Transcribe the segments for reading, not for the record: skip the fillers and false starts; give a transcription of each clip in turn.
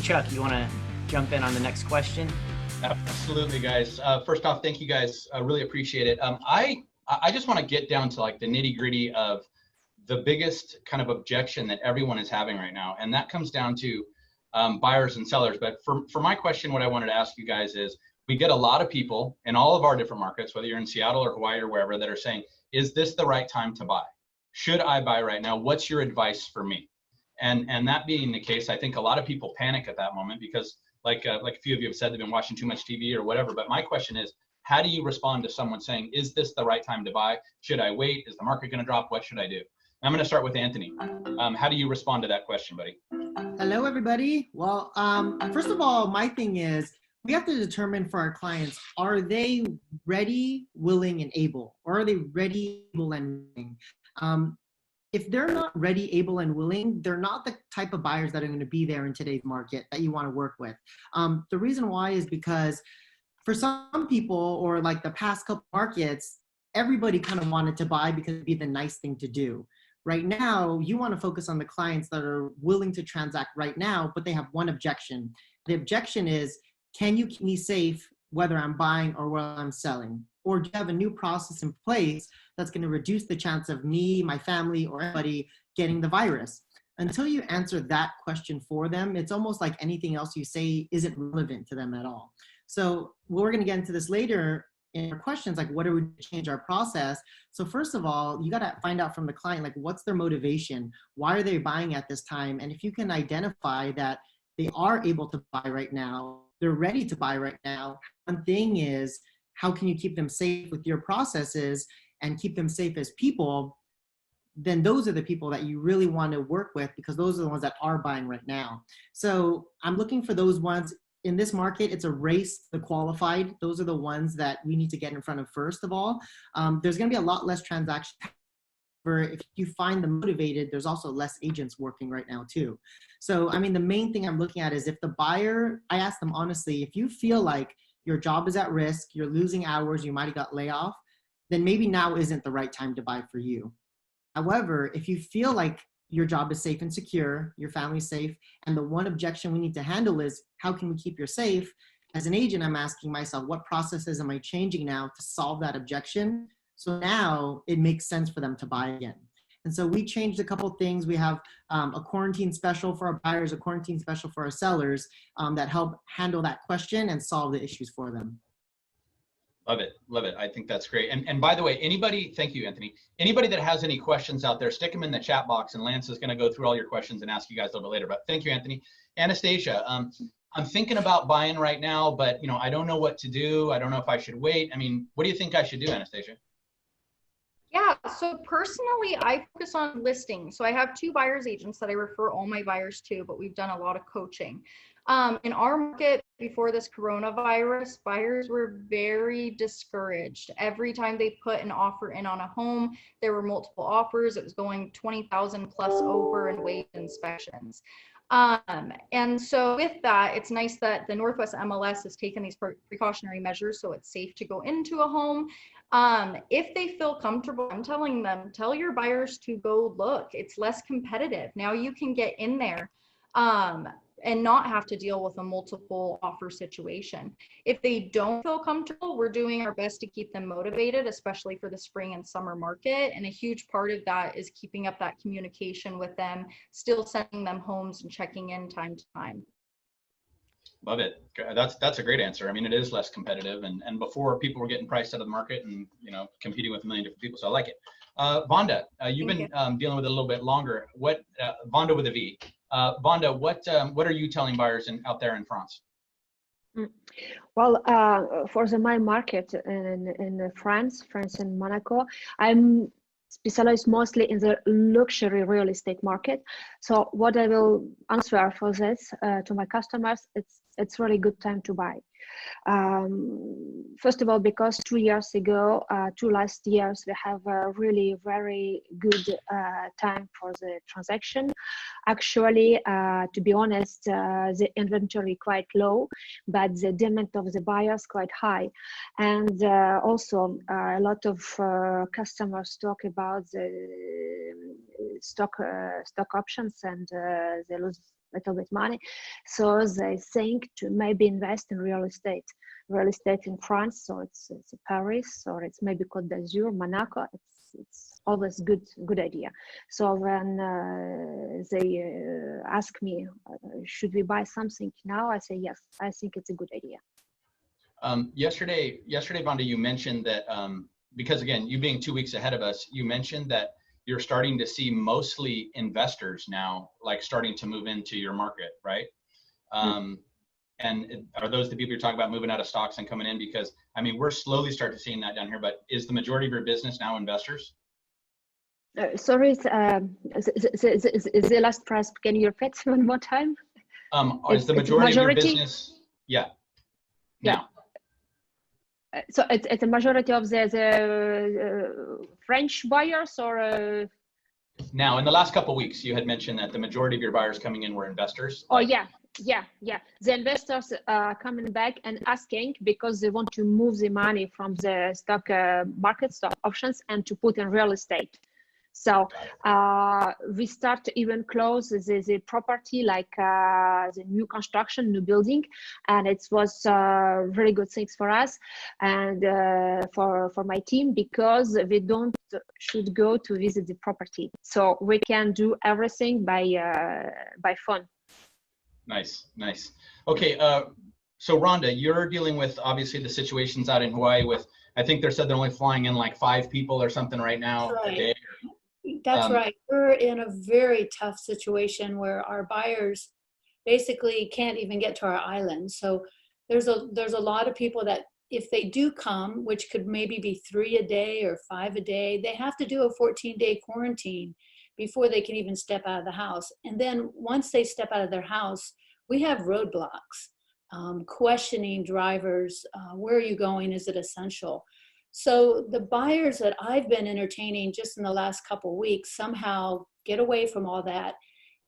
Chuck, you want to jump in on the next question? Absolutely, guys. First off, thank you guys. I really appreciate it. I just want to get down to like the nitty gritty of the biggest kind of objection that everyone is having right now. And that comes down to buyers and sellers. But for my question, what I wanted to ask you guys is, we get a lot of people in all of our different markets, whether you're in Seattle or Hawaii or wherever, that are saying, is this the right time to buy? Should I buy right now? What's your advice for me? And that being the case, I think a lot of people panic at that moment because like a few of you have said, they've been watching too much TV or whatever. But my question is, how do you respond to someone saying, is this the right time to buy? Should I wait? Is the market going to drop? What should I do? I'm going to start with Anthony. How do you respond to that question, buddy? Hello, everybody. Well, first of all, my thing is, we have to determine for our clients, are they ready, willing, and able? Or are they ready, able, and willing? If they're not ready, able, and willing, they're not the type of buyers that are going to be there in today's market that you want to work with. The reason why is because for some people, or like the past couple markets, everybody kind of wanted to buy because it'd be the nice thing to do. Right now, you want to focus on the clients that are willing to transact right now, but they have one objection. The objection is, can you keep me safe whether I'm buying or whether I'm selling? Or do you have a new process in place that's going to reduce the chance of me, my family, or anybody getting the virus? Until you answer that question for them, it's almost like anything else you say isn't relevant to them at all. So we're going to get into this later in our questions, like what do we change our process? So first of all, you got to find out from the client, like what's their motivation? Why are they buying at this time? And if you can identify that they are able to buy right now, they're ready to buy right now. One thing is, how can you keep them safe with your processes and keep them safe as people? Then those are the people that you really want to work with, because those are the ones that are buying right now. So I'm looking for those ones. In this market, it's a race, the qualified. Those are the ones that we need to get in front of first of all. There's going to be a lot less transaction. If you find them motivated, there's also less agents working right now too. So, I mean, the main thing I'm looking at is if the buyer, I ask them honestly, if you feel like your job is at risk, you're losing hours, you might've got layoff, then maybe now isn't the right time to buy for you. However, if you feel like your job is safe and secure, your family's safe, and the one objection we need to handle is, how can we keep you safe? As an agent, I'm asking myself, what processes am I changing now to solve that objection? So now it makes sense for them to buy again. And so we changed a couple things. We have a quarantine special for our buyers, a quarantine special for our sellers that help handle that question and solve the issues for them. Love it. Love it. I think that's great. And by the way, anybody, thank you, Anthony. Anybody that has any questions out there, stick them in the chat box and Lance is going to go through all your questions and ask you guys a little bit later. But thank you, Anthony. Anastasia, I'm thinking about buying right now, but I don't know what to do. I don't know if I should wait. I mean, what do you think I should do, Anastasia? Yeah, so personally, I focus on listings. So I have 2 buyers agents that I refer all my buyers to, but we've done a lot of coaching. In our market before this coronavirus, buyers were very discouraged. Every time they put an offer in on a home, there were multiple offers. It was going 20,000 plus over in waived inspections. And so with that, it's nice that the Northwest MLS has taken these precautionary measures so it's safe to go into a home. If they feel comfortable, I'm telling them, tell your buyers to go look. It's less competitive. Now you can get in there and not have to deal with a multiple offer situation. If they don't feel comfortable, we're doing our best to keep them motivated, especially for the spring and summer market. And a huge part of that is keeping up that communication with them, still sending them homes and checking in time to time. Love it. That's a great answer. I mean, it is less competitive, and before people were getting priced out of the market and competing with a million different people. So I like it. Vonda, you've been dealing with it a little bit longer. What Vonda with a V? Vonda, what are you telling buyers out there in France? Well, for my market in France and Monaco, I'm specialized mostly in the luxury real estate market. So what I will answer for this to my customers, it's really good time to buy. First of all, because 2 years ago, 2 last years, we have a really very good time for the transaction. Actually, to be honest, the inventory quite low, but the demand of the buyers quite high. And also a lot of customers talk about the stock options and little bit money. So they think to maybe invest in real estate in France. So it's Paris, or it's maybe Côte d'Azur, Monaco. It's always good idea. So when they ask me, should we buy something now? I say yes. I think it's a good idea. Yesterday, Vonda, you mentioned that because again, you being 2 weeks ahead of us, you mentioned that you're starting to see mostly investors now, like starting to move into your market, right? And are those the people you're talking about moving out of stocks and coming in? Because I mean, we're slowly starting to seeing that down here, but is the majority of your business now investors? Sorry, the last phrase, can you repeat one more time? Is the majority of your business? Yeah. Now. So it's a majority of the French buyers, or? Now, in the last couple of weeks, you had mentioned that the majority of your buyers coming in were investors. Oh, yeah. The investors are coming back and asking because they want to move the money from the stock market, stock options, and to put in real estate. So we start to even close the property, like the new construction, new building, and it was very good things for us and for my team, because we don't should go to visit the property, so we can do everything by phone. Nice. Okay, so Rhonda, you're dealing with obviously the situations out in Hawaii with, I think they said they're only flying in like 5 people or something right now a day. That's right. We're in a very tough situation where our buyers basically can't even get to our island. So there's a lot of people that if they do come, which could maybe be 3 a day or 5 a day, they have to do a 14-day quarantine before they can even step out of the house. And then once they step out of their house, we have roadblocks, questioning drivers, where are you going? Is it essential? So the buyers that I've been entertaining just in the last couple of weeks somehow get away from all that.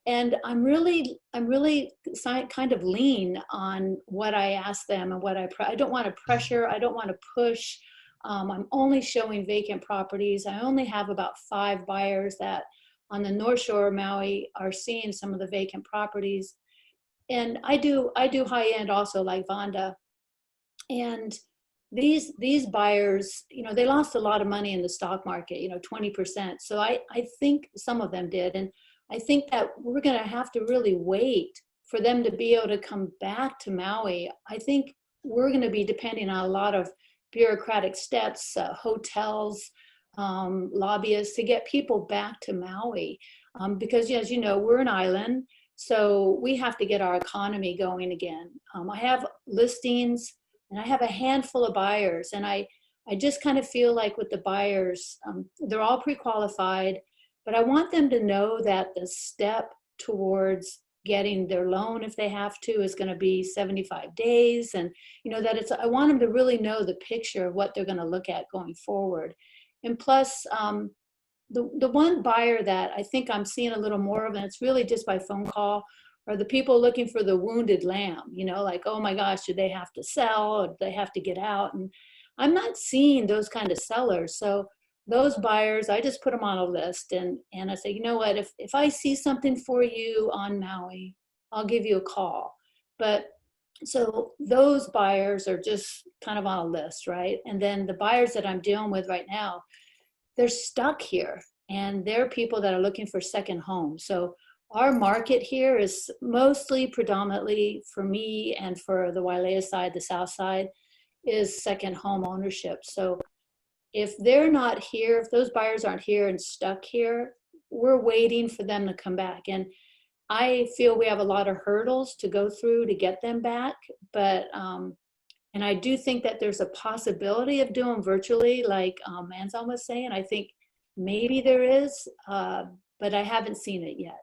And I'm really kind of lean on what I ask them and what I don't want to pressure. I don't want to push. I'm only showing vacant properties. I only have about 5 buyers that on the North Shore of Maui are seeing some of the vacant properties. And I do high end also, like Vonda. And these buyers, they lost a lot of money in the stock market, 20%. So I think some of them did. And I think that we're going to have to really wait for them to be able to come back to Maui. I think we're going to be depending on a lot of bureaucratic steps, hotels, lobbyists to get people back to Maui. Because as you know, we're an island, so we have to get our economy going again. I have listings and I have a handful of buyers, and I just kind of feel like with the buyers, they're all pre-qualified, but I want them to know that the step towards getting their loan, if they have to, is going to be 75 days. And, that I want them to really know the picture of what they're going to look at going forward. And plus, the one buyer that I think I'm seeing a little more of, and it's really just by phone call, are the people looking for the wounded lamb, like, oh my gosh, do they have to sell or do they have to get out? And I'm not seeing those kind of sellers. So those buyers, I just put them on a list and I say, you know what, if I see something for you on Maui, I'll give you a call. But so those buyers are just kind of on a list, right? And then the buyers that I'm dealing with right now, they're stuck here and they're people that are looking for second homes. So our market here is mostly predominantly for me and for the Wailea side, the south side, is second home ownership. So if they're not here, if those buyers aren't here and stuck here, we're waiting for them to come back. And I feel we have a lot of hurdles to go through to get them back. But, and I do think that there's a possibility of doing virtually, like Manzon was saying. I think maybe there is, but I haven't seen it yet.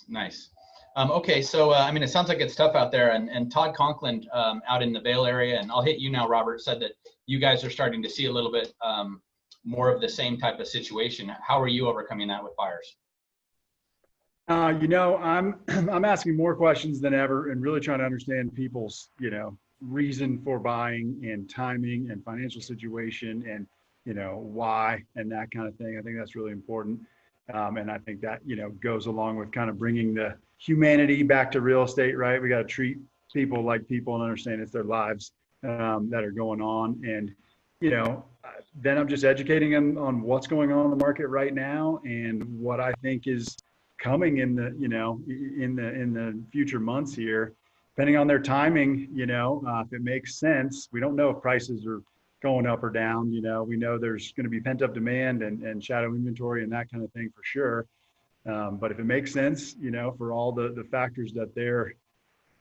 Nice. Okay, so I mean, it sounds like it's tough out there. And Todd Conkland out in the Vail area, and I'll hit you now, Robert, said that you guys are starting to see a little bit more of the same type of situation. How are you overcoming that with buyers? I'm asking more questions than ever and really trying to understand people's, reason for buying and timing and financial situation and, why and that kind of thing. I think that's really important. And I think that, goes along with kind of bringing the humanity back to real estate, right? We got to treat people like people and understand it's their lives that are going on. And, then I'm just educating them on what's going on in the market right now and what I think is coming in the, in the future months here, depending on their timing, if it makes sense. We don't know if prices are going up or down. We know there's going to be pent up demand and shadow inventory and that kind of thing for sure. But if it makes sense, for all the factors that they're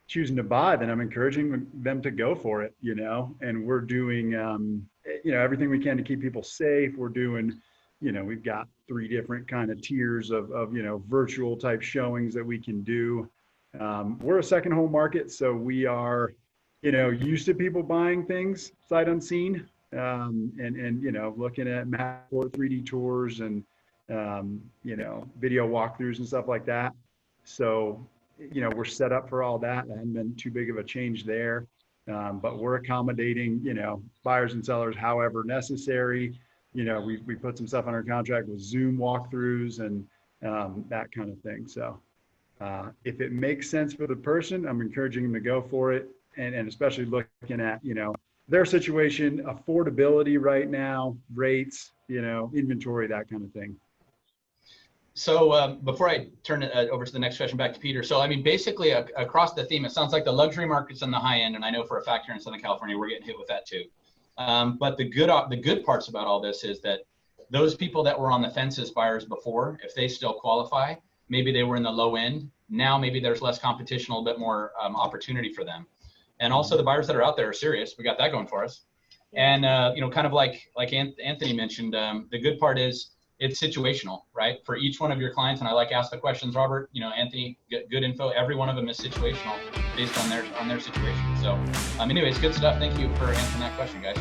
choosing to buy, then I'm encouraging them to go for it, and we're doing, everything we can to keep people safe. We're doing, we've got 3 different kind of tiers of virtual type showings that we can do. We're a second home market, so we are, used to people buying things sight unseen, and looking at map or 3D tours and, video walkthroughs and stuff like that. So, we're set up for all that. There hasn't been too big of a change there, but we're accommodating, buyers and sellers however necessary. We put some stuff on our contract with Zoom walkthroughs and that kind of thing. So if it makes sense for the person, I'm encouraging them to go for it, and especially looking at, their situation, affordability right now, rates, inventory, that kind of thing. So before I turn it over to the next question back to Peter, so I mean, basically across the theme, it sounds like the luxury market's on the high end, and I know for a fact here in Southern California, we're getting hit with that too. But the good parts about all this is that those people that were on the fence as buyers before, if they still qualify, maybe they were in the low end. Now maybe there's less competition, a little bit more opportunity for them. And also the buyers that are out there are serious. We got that going for us. And kind of like Anthony mentioned, the good part is it's situational, right? For each one of your clients, and I like ask the questions, Robert, Anthony, good info. Every one of them is situational based on their situation. So anyways, good stuff. Thank you for answering that question, guys.